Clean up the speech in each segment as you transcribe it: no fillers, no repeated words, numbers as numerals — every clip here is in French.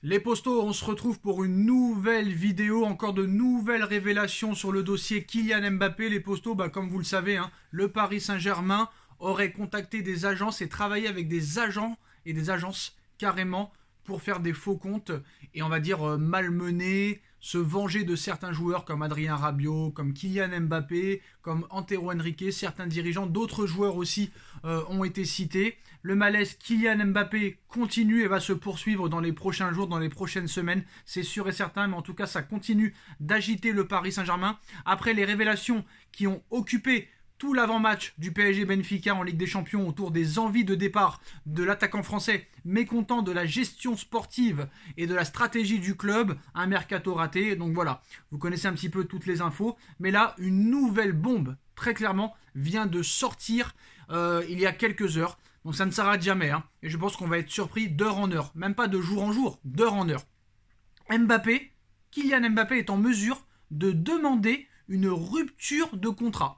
Les postos, on se retrouve pour une nouvelle vidéo, encore de nouvelles révélations sur le dossier Kylian Mbappé. Les postos, comme vous le savez, le Paris Saint-Germain aurait contacté des agences et travaillé avec des agents et des agences carrément pour faire des faux comptes et on va dire malmener, se venger de certains joueurs comme Adrien Rabiot, comme Kylian Mbappé, comme Antero Henrique, certains dirigeants, d'autres joueurs aussi ont été cités. Le malaise Kylian Mbappé continue et va se poursuivre dans les prochains jours, dans les prochaines semaines, c'est sûr et certain, mais en tout cas ça continue d'agiter le Paris Saint-Germain. Après les révélations qui ont occupé tout l'avant-match du PSG Benfica en Ligue des Champions autour des envies de départ de l'attaquant français, mécontent de la gestion sportive et de la stratégie du club, un mercato raté. Donc voilà, vous connaissez un petit peu toutes les infos. Mais là, une nouvelle bombe, très clairement, vient de sortir il y a quelques heures. Donc ça ne s'arrête jamais. Et je pense qu'on va être surpris d'heure en heure. Même pas de jour en jour, d'heure en heure. Kylian Mbappé est en mesure de demander une rupture de contrat.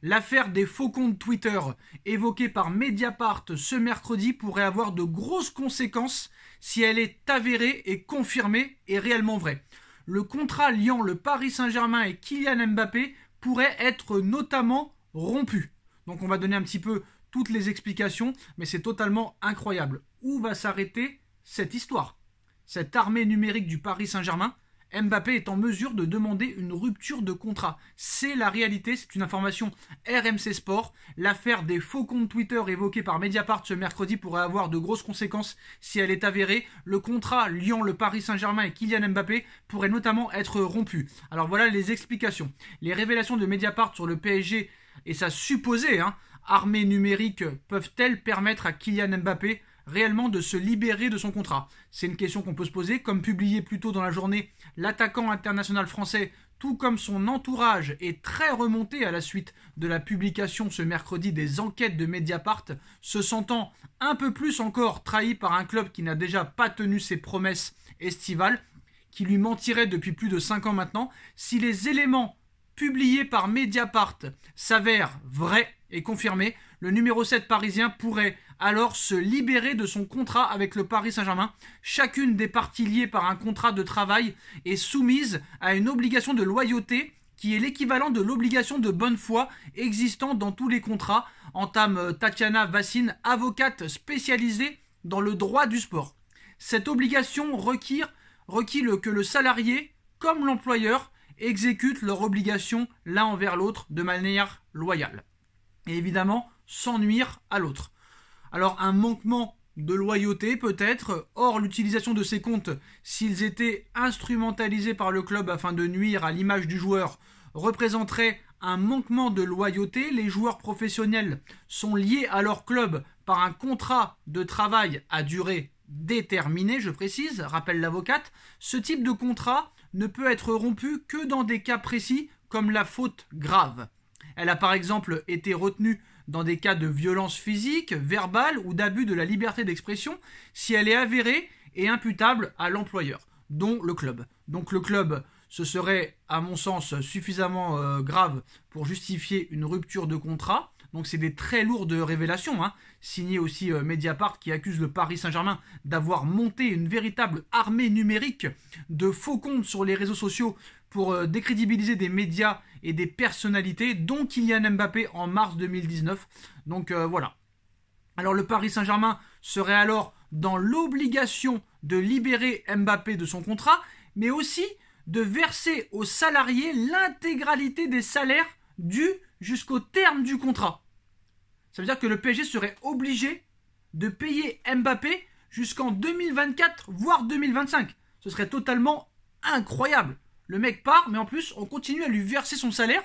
L'affaire des faux comptes Twitter évoquée par Mediapart ce mercredi pourrait avoir de grosses conséquences si elle est avérée et confirmée et réellement vraie. Le contrat liant le Paris Saint-Germain et Kylian Mbappé pourrait être notamment rompu. Donc on va donner un petit peu toutes les explications, mais c'est totalement incroyable. Où va s'arrêter cette histoire ? Cette armée numérique du Paris Saint-Germain, Mbappé est en mesure de demander une rupture de contrat. C'est la réalité, c'est une information RMC Sport. L'affaire des faux comptes Twitter évoquée par Mediapart ce mercredi pourrait avoir de grosses conséquences si elle est avérée. Le contrat liant le Paris Saint-Germain et Kylian Mbappé pourrait notamment être rompu. Alors voilà les explications. Les révélations de Mediapart sur le PSG et sa supposée armée numérique peuvent-elles permettre à Kylian Mbappé réellement de se libérer de son contrat? C'est une question qu'on peut se poser. Comme publié plus tôt dans la journée, l'attaquant international français, tout comme son entourage, est très remonté à la suite de la publication ce mercredi des enquêtes de Mediapart, se sentant un peu plus encore trahi par un club qui n'a déjà pas tenu ses promesses estivales, qui lui mentirait depuis plus de 5 ans maintenant. Si les éléments publiés par Mediapart s'avèrent vrais et confirmés, le numéro 7 parisien pourrait alors se libérer de son contrat avec le Paris Saint-Germain. Chacune des parties liées par un contrat de travail est soumise à une obligation de loyauté qui est l'équivalent de l'obligation de bonne foi existant dans tous les contrats, entame Tatiana Vassine, avocate spécialisée dans le droit du sport. Cette obligation requiert que le salarié, comme l'employeur, exécutent leur obligation l'un envers l'autre de manière loyale. Et évidemment, sans nuire à l'autre. Alors un manquement de loyauté peut-être, or l'utilisation de ces comptes, s'ils étaient instrumentalisés par le club afin de nuire à l'image du joueur, représenterait un manquement de loyauté. Les joueurs professionnels sont liés à leur club par un contrat de travail à durée déterminée, je précise, rappelle l'avocate. Ce type de contrat ne peut être rompu que dans des cas précis comme la faute grave. Elle a par exemple été retenue dans des cas de violence physique, verbale ou d'abus de la liberté d'expression si elle est avérée et imputable à l'employeur, dont le club. Donc le club, ce serait à mon sens suffisamment grave pour justifier une rupture de contrat. Donc c'est des très lourdes révélations, signées aussi Mediapart qui accuse le Paris Saint-Germain d'avoir monté une véritable armée numérique de faux comptes sur les réseaux sociaux pour décrédibiliser des médias et des personnalités, dont Kylian Mbappé en mars 2019. Donc voilà. Alors le Paris Saint-Germain serait alors dans l'obligation de libérer Mbappé de son contrat, mais aussi de verser aux salariés l'intégralité des salaires dus jusqu'au terme du contrat. Ça veut dire que le PSG serait obligé de payer Mbappé jusqu'en 2024, voire 2025. Ce serait totalement incroyable. Le mec part, mais en plus, on continue à lui verser son salaire.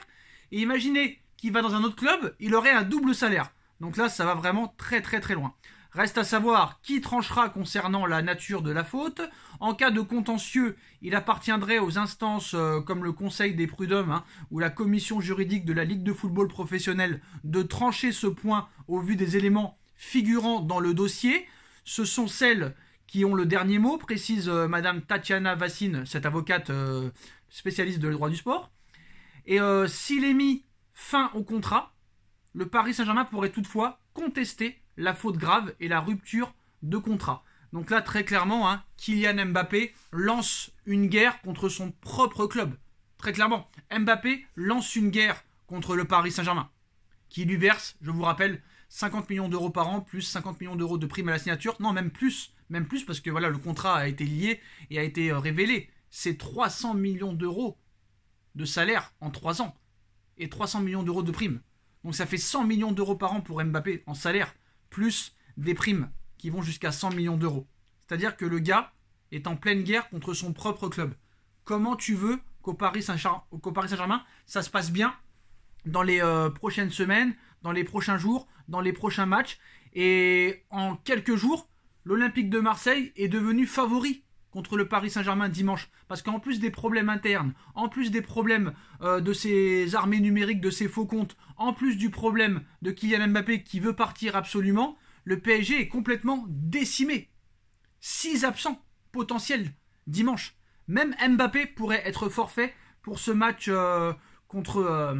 Et imaginez qu'il va dans un autre club, il aurait un double salaire. Donc là, ça va vraiment très très très loin. Reste à savoir qui tranchera concernant la nature de la faute. En cas de contentieux, il appartiendrait aux instances comme le Conseil des prud'hommes ou la commission juridique de la Ligue de football professionnel de trancher ce point au vu des éléments figurant dans le dossier. Ce sont celles qui ont le dernier mot, précise Madame Tatiana Vassine, cette avocate spécialiste de droit du sport. Et s'il est mis fin au contrat, le Paris Saint-Germain pourrait toutefois contester la faute grave et la rupture de contrat. Donc là, très clairement, hein, Kylian Mbappé lance une guerre contre son propre club. Très clairement, Mbappé lance une guerre contre le Paris Saint-Germain, qui lui verse, je vous rappelle, 50 millions d'euros par an, plus 50 millions d'euros de prime à la signature. Non, même plus, parce que voilà, le contrat a été lié et a été révélé. C'est 300 millions d'euros de salaire en 3 ans et 300 millions d'euros de primes. Donc ça fait 100 millions d'euros par an pour Mbappé en salaire, plus des primes qui vont jusqu'à 100 millions d'euros. C'est-à-dire que le gars est en pleine guerre contre son propre club. Comment tu veux qu'au Paris Saint-Germain, ça se passe bien dans les prochaines semaines, dans les prochains jours, dans les prochains matchs? Et en quelques jours, l'Olympique de Marseille est devenu favori contre le Paris Saint-Germain dimanche. Parce qu'en plus des problèmes internes, en plus des problèmes de ses armées numériques, de ses faux comptes, en plus du problème de Kylian Mbappé qui veut partir absolument, le PSG est complètement décimé. 6 absents potentiels dimanche. Même Mbappé pourrait être forfait pour ce match contre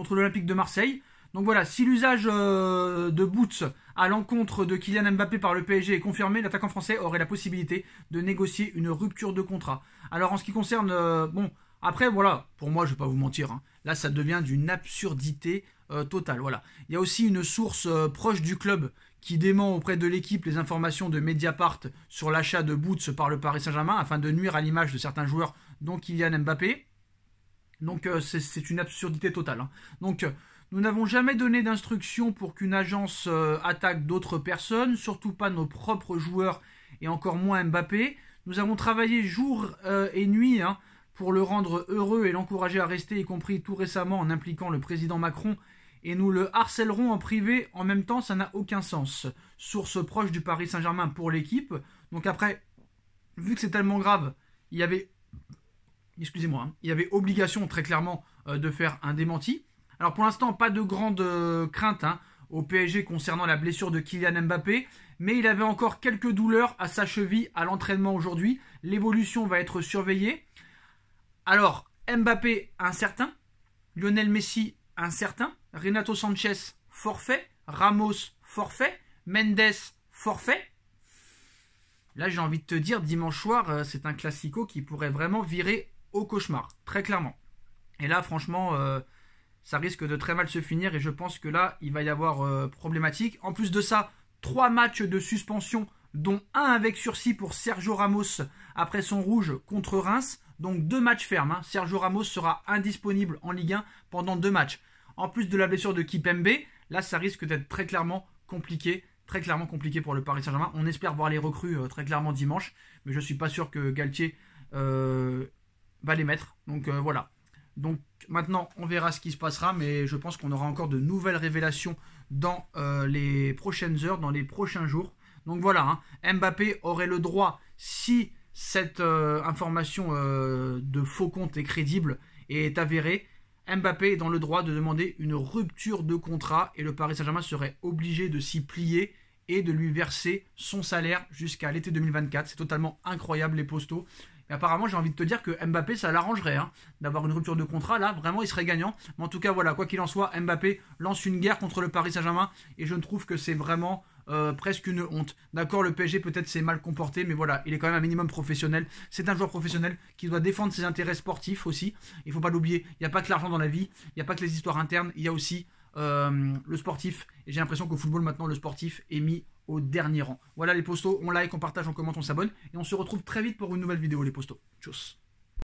l'Olympique de Marseille. Donc voilà, si l'usage de boots à l'encontre de Kylian Mbappé par le PSG est confirmé, l'attaquant français aurait la possibilité de négocier une rupture de contrat. Alors en ce qui concerne... après voilà, pour moi je vais pas vous mentir, hein, là ça devient d'une absurdité totale. Voilà. Il y a aussi une source proche du club qui dément auprès de l'équipe les informations de Mediapart sur l'achat de boots par le Paris Saint-Germain afin de nuire à l'image de certains joueurs, dont Kylian Mbappé. Donc c'est une absurdité totale. Hein. Donc nous n'avons jamais donné d'instruction pour qu'une agence attaque d'autres personnes, surtout pas nos propres joueurs et encore moins Mbappé. Nous avons travaillé jour et nuit pour le rendre heureux et l'encourager à rester, y compris tout récemment en impliquant le président Macron, et nous le harcèlerons en privé en même temps, ça n'a aucun sens. Source proche du Paris Saint-Germain pour l'équipe. Donc après, vu que c'est tellement grave, il y avait obligation très clairement de faire un démenti. Alors pour l'instant, pas de grande crainte au PSG concernant la blessure de Kylian Mbappé, mais il avait encore quelques douleurs à sa cheville à l'entraînement aujourd'hui. L'évolution va être surveillée. Alors, Mbappé incertain, Lionel Messi incertain, Renato Sanchez forfait, Ramos forfait, Mendes forfait. Là, j'ai envie de te dire, dimanche soir, c'est un classico qui pourrait vraiment virer au cauchemar, très clairement. Et là, franchement, ça risque de très mal se finir et je pense que là, il va y avoir problématique. En plus de ça, 3 matchs de suspension, dont un avec sursis pour Sergio Ramos après son rouge contre Reims. Donc 2 matchs fermes. Hein. Sergio Ramos sera indisponible en Ligue 1 pendant 2 matchs. En plus de la blessure de Kipembe, là, ça risque d'être très clairement compliqué pour le Paris Saint-Germain. On espère voir les recrues très clairement dimanche, mais je ne suis pas sûr que Galtier va les mettre. Donc voilà. Donc maintenant, on verra ce qui se passera, mais je pense qu'on aura encore de nouvelles révélations dans les prochaines heures, dans les prochains jours. Donc voilà, Mbappé aurait le droit, si cette information de faux compte est crédible et est avérée, Mbappé est dans le droit de demander une rupture de contrat et le Paris Saint-Germain serait obligé de s'y plier et de lui verser son salaire jusqu'à l'été 2024. C'est totalement incroyable les postos. Mais apparemment, j'ai envie de te dire que Mbappé, ça l'arrangerait d'avoir une rupture de contrat. Là, vraiment, il serait gagnant. Mais en tout cas, voilà, quoi qu'il en soit, Mbappé lance une guerre contre le Paris Saint-Germain et je trouve que c'est vraiment presque une honte. D'accord, le PSG peut-être s'est mal comporté, mais voilà, il est quand même un minimum professionnel. C'est un joueur professionnel qui doit défendre ses intérêts sportifs aussi. Il ne faut pas l'oublier. Il n'y a pas que l'argent dans la vie, il n'y a pas que les histoires internes, il y a aussi le sportif. Et j'ai l'impression qu'au football, maintenant, le sportif est mis au dernier rang. Voilà les postos, on like, on partage, on commente, on s'abonne. Et on se retrouve très vite pour une nouvelle vidéo les postos. Tchuss.